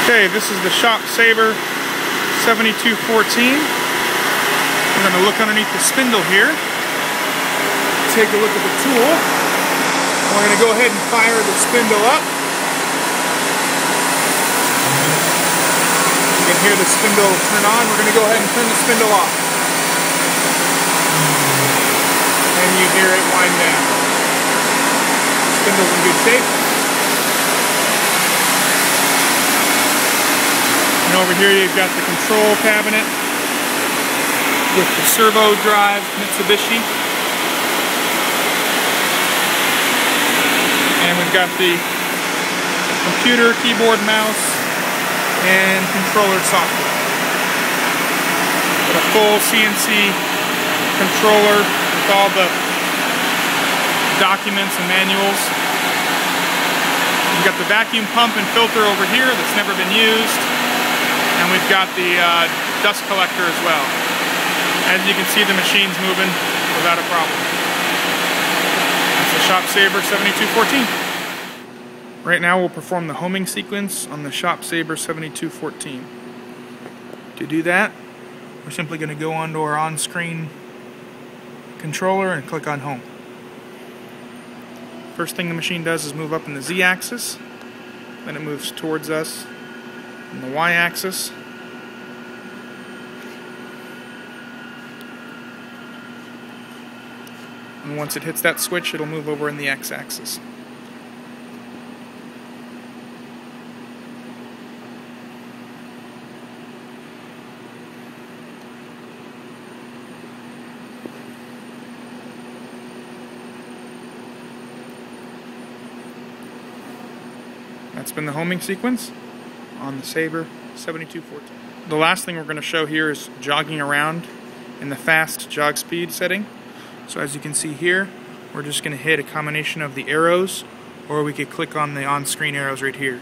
Okay, this is the Shop Sabre 7214. We're going to look underneath the spindle here, take a look at the tool. We're going to go ahead and fire the spindle up. You can hear the spindle turn on. We're going to go ahead and turn the spindle off. And you hear it wind down. Spindle's in good shape. And over here you've got the control cabinet with the servo drive Mitsubishi. And we've got the computer, keyboard, mouse, and controller software. Got a full CNC controller with all the documents and manuals. We've got the vacuum pump and filter over here that's never been used. And we've got the dust collector as well. As you can see, the machine's moving without a problem. That's the Shop Sabre 7214. Right now we'll perform the homing sequence on the Shop Sabre 7214. To do that, we're simply going to go onto our on-screen controller and click on Home. First thing the machine does is move up in the Z-axis, then it moves towards us in the Y-axis, and once it hits that switch, it'll move over in the X-axis. That's been the homing sequence on the Sabre 7214. The last thing we're going to show here is jogging around in the fast jog speed setting. So as you can see here, we're just going to hit a combination of the arrows, or we could click on the on-screen arrows right here.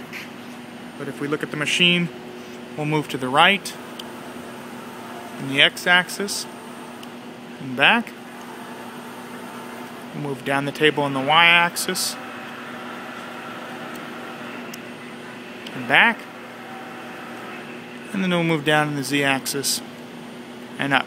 But if we look at the machine, we'll move to the right in the X-axis and back. We'll move down the table in the Y-axis and back. And then we'll move down in the Z-axis and up.